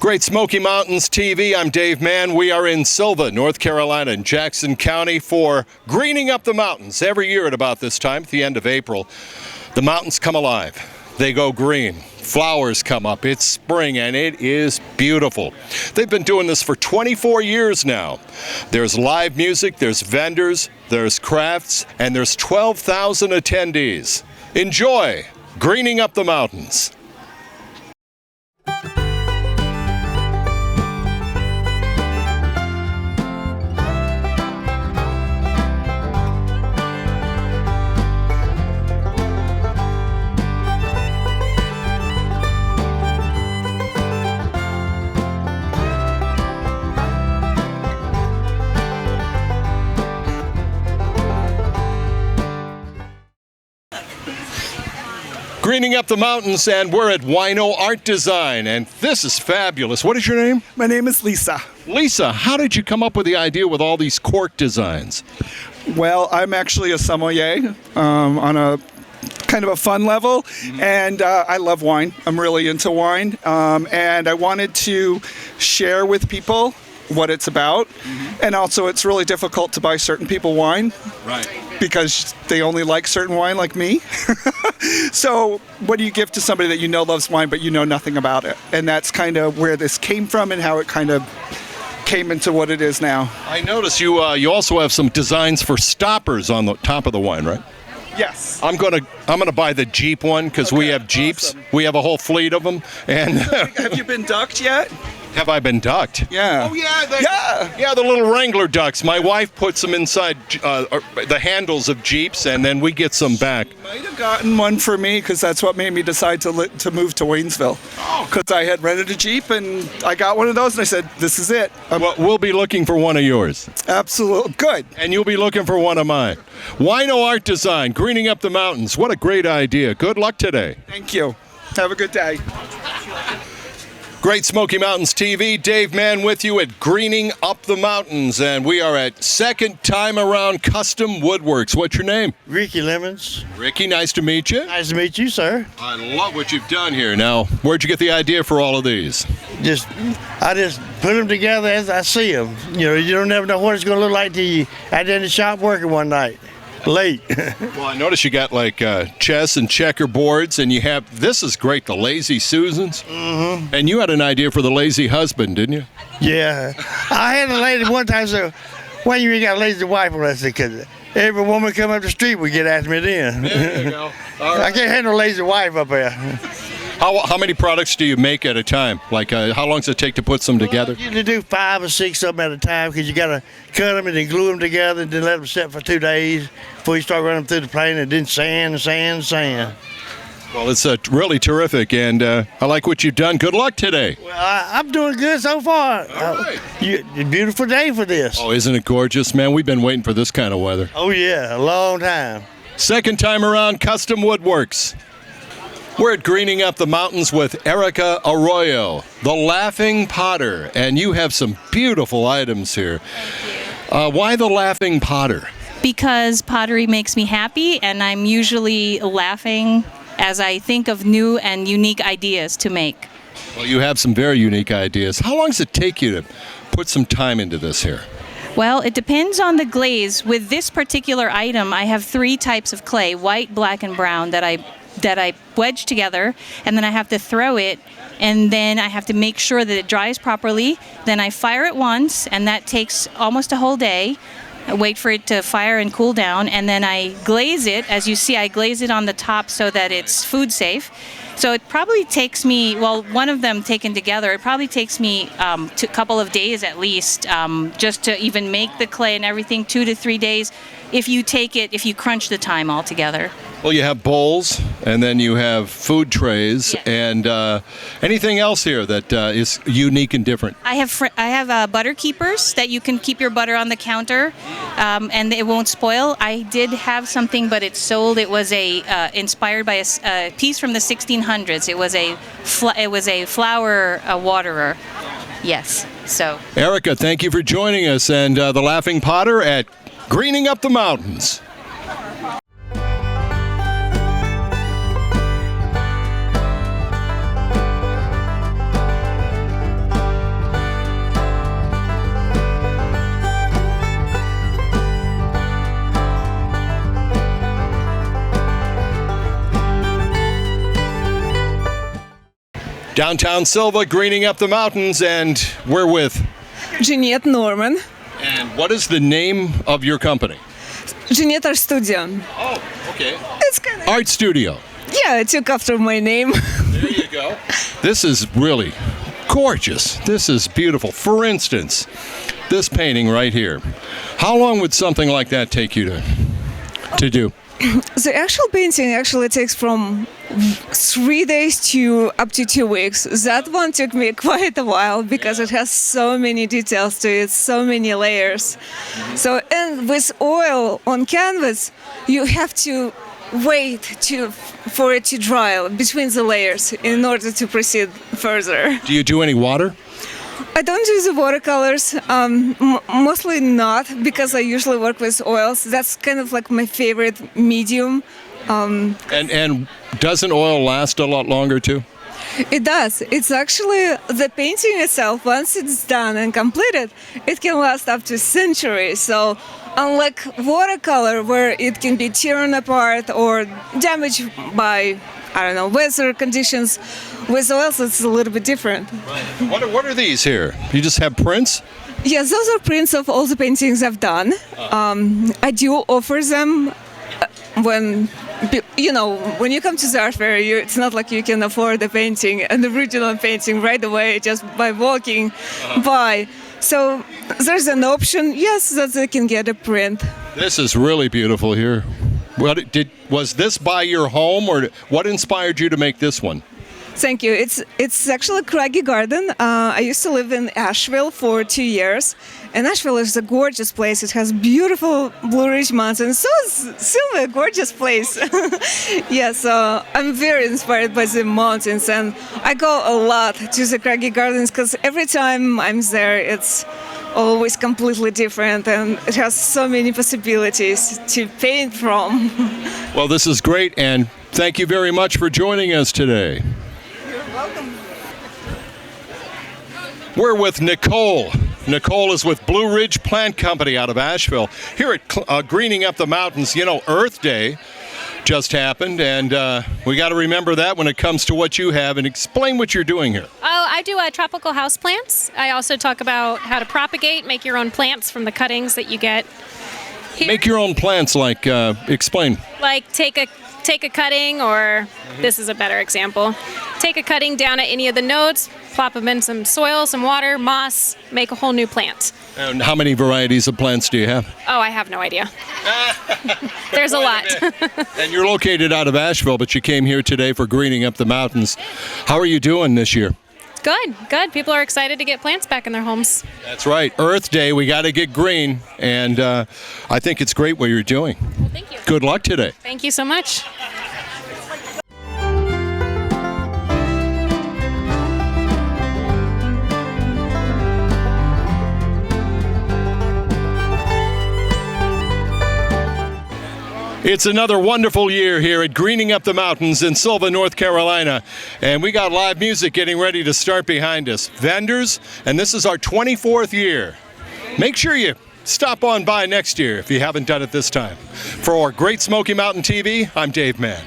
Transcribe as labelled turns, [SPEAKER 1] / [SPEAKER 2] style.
[SPEAKER 1] Great Smoky Mountains TV, I'm Dave Mann. We are in Silva, North Carolina, in Jackson County for Greening Up the Mountains. Every year at about this time, at the end of April, the mountains come alive. They go green. Flowers come up. It's spring and it is beautiful. They've been doing this for 24 years now. There's live music, there's vendors, there's crafts, and there's 12,000 attendees. Enjoy Greening Up the Mountains. Greening Up the Mountains, and we're at Wino Art Design, and this is fabulous. What is your name?
[SPEAKER 2] My name is Lisa.
[SPEAKER 1] Lisa, how did you come up with the idea with all these cork designs?
[SPEAKER 2] Well, I'm actually a sommelier on a kind of a fun level, and I love wine. I'm really into wine, and I wanted to share with people what it's about, and also it's really difficult to buy certain people wine.
[SPEAKER 1] Right.
[SPEAKER 2] Because they only like certain wine like me. So what do you give to somebody that you know loves wine but you know nothing about it? And that's kind of where this came from and how it kind of came into what it is now.
[SPEAKER 1] I notice you also have some designs for stoppers on the top of the wine, right?
[SPEAKER 2] Yes.
[SPEAKER 1] I'm gonna buy the Jeep one because we have Jeeps.
[SPEAKER 2] Awesome.
[SPEAKER 1] We have a whole fleet of them. And
[SPEAKER 2] Have you been ducked yet?
[SPEAKER 1] have I been ducked?
[SPEAKER 2] Yeah.
[SPEAKER 1] Oh yeah, the little Wrangler ducks. My wife puts them inside the handles of Jeeps, and then we get some back.
[SPEAKER 2] Might have gotten one for me because that's what made me decide to move to Waynesville. Because I had rented a Jeep and I got one of those and I said, this is it.
[SPEAKER 1] Well, we'll be looking for one of yours.
[SPEAKER 2] Absolutely. Good.
[SPEAKER 1] And you'll be looking for one of mine. Wino Art Design, Greening Up the Mountains. What a great idea. Good luck today.
[SPEAKER 2] Thank you. Have a good day.
[SPEAKER 1] Great Smoky Mountains TV, Dave Mann with you at Greening Up the Mountains, and we are at Second Time Around Custom Woodworks. What's your name?
[SPEAKER 3] Ricky Lemons.
[SPEAKER 1] Ricky, nice to meet you.
[SPEAKER 3] Nice to meet you, sir.
[SPEAKER 1] I love what you've done here. Now, where'd you get the idea for all of these?
[SPEAKER 3] I just put them together as I see them. You know, you don't never know what it's going to look like till you out there in the shop working one night. Late.
[SPEAKER 1] Well, I noticed you got like chess and checkerboards, and you have, this is great, the Lazy Susans. Mm-hmm. And you had an idea for the Lazy Husband, didn't you?
[SPEAKER 3] Yeah. I had a lady one time say, why you ain't got a lazy wife? And I said, because every woman come up the street would get after me then.
[SPEAKER 1] There you go. All right.
[SPEAKER 3] I can't have no lazy wife up there.
[SPEAKER 1] How many products do you make at a time? Like, how long does it take to put them together?
[SPEAKER 3] You usually do 5 or 6 of them at a time because you got to cut them and then glue them together and then let them sit for 2 days before you start running them through the plane and then sand.
[SPEAKER 1] Well, it's really terrific, and I like what you've done. Good luck today.
[SPEAKER 3] Well, I'm doing good so far.
[SPEAKER 1] All right.
[SPEAKER 3] A beautiful day for this.
[SPEAKER 1] Oh, isn't it gorgeous, man? We've been waiting for this kind of weather.
[SPEAKER 3] Oh, yeah, a long time.
[SPEAKER 1] Second time around, Custom Woodworks. We're at Greening Up the Mountains with Erica Arroyo, the Laughing Potter, and you have some beautiful items here. Why the Laughing Potter?
[SPEAKER 4] Because pottery makes me happy, and I'm usually laughing as I think of new and unique ideas to make.
[SPEAKER 1] Well, you have some very unique ideas. How long does it take you to put some time into this here?
[SPEAKER 4] Well, it depends on the glaze. With this particular item, I have 3 types of clay, white, black, and brown, that I wedge together, and then I have to throw it, and then I have to make sure that it dries properly. Then I fire it once, and that takes almost a whole day. I wait for it to fire and cool down, and then I glaze it. As you see, I glaze it on the top so that it's food safe. So it probably takes me, well, one of them taken together, it probably takes me a couple of days at least, just to even make the clay and everything, 2 to 3 days, if you crunch the time all together.
[SPEAKER 1] Well, you have bowls, and then you have food trays,
[SPEAKER 4] Yes.
[SPEAKER 1] and anything else here that is unique and different?
[SPEAKER 4] I have butter keepers that you can keep your butter on the counter, and it won't spoil. I did have something, but it's sold. It was inspired by a piece from the 1600s. It was a flower waterer. Yes. So.
[SPEAKER 1] Erica, thank you for joining us, and the Laughing Potter at Greening Up the Mountains. Downtown Silva, greening up the mountains, and we're with.
[SPEAKER 5] Jeannette Norman.
[SPEAKER 1] And what is the name of your company?
[SPEAKER 5] Jeannette Art Studio.
[SPEAKER 1] Oh, okay.
[SPEAKER 5] It's kind of,
[SPEAKER 1] Art Studio.
[SPEAKER 5] yeah, it took after my name.
[SPEAKER 1] There you go. This is really gorgeous. This is beautiful. For instance, this painting right here. How long would something like that take you to do?
[SPEAKER 5] The actual painting actually takes from 3 days to up to 2 weeks. That one took me quite a while because it has so many details to it, so many layers. So, and with oil on canvas, you have to wait for it to dry between the layers in order to proceed further.
[SPEAKER 1] Do you do any water?
[SPEAKER 5] I don't use the watercolors, mostly not, because I usually work with oils. That's kind of like my favorite medium.
[SPEAKER 1] And doesn't oil last a lot longer too?
[SPEAKER 5] It does. It's actually the painting itself, once it's done and completed, it can last up to centuries. So unlike watercolor, where it can be torn apart or damaged by, I don't know, weather conditions, with oils it's a little bit different.
[SPEAKER 1] What are these here? You just have prints?
[SPEAKER 5] Yes, those are prints of all the paintings I've done. I do offer them when you come to the art fair, it's not like you can afford the painting, an original painting right away just by walking by. So there's an option, yes, that they can get a print.
[SPEAKER 1] This is really beautiful here. Was this by your home, or what inspired you to make this one?
[SPEAKER 5] Thank you. It's actually a craggy garden. I used to live in Asheville for 2 years, and Asheville is a gorgeous place. It has beautiful Blue Ridge Mountains. So is Silva, a gorgeous place. Yeah, so I'm very inspired by the mountains, and I go a lot to the craggy gardens because every time I'm there, it's always completely different, and it has so many possibilities to paint from.
[SPEAKER 1] Well, this is great, and thank you very much for joining us today. We're with Nicole. Nicole is with Blue Ridge Plant Company out of Asheville. Here at Greening Up the Mountains, Earth Day just happened, and we got to remember that when it comes to what you have, and explain what you're doing here.
[SPEAKER 6] Oh, I do tropical house plants. I also talk about how to propagate, make your own plants from the cuttings that you get here.
[SPEAKER 1] Make your own plants, like, explain.
[SPEAKER 6] Like take a cutting, or this is a better example. Take a cutting down at any of the nodes, plop them in some soil, some water, moss, make a whole new plant.
[SPEAKER 1] And how many varieties of plants do you have?
[SPEAKER 6] Oh, I have no idea. There's a lot.
[SPEAKER 1] And you're located out of Asheville, but you came here today for Greening Up the Mountains. How are you doing this year?
[SPEAKER 6] Good. People are excited to get plants back in their homes.
[SPEAKER 1] That's right. Earth Day, we got to get green, and I think it's great what you're doing.
[SPEAKER 6] Well, thank you.
[SPEAKER 1] Good luck today.
[SPEAKER 6] Thank you so much.
[SPEAKER 1] It's another wonderful year here at Greening Up the Mountains in Silva, North Carolina. And we got live music getting ready to start behind us. Vendors, and this is our 24th year. Make sure you stop on by next year if you haven't done it this time. For Great Smoky Mountain TV, I'm Dave Mann.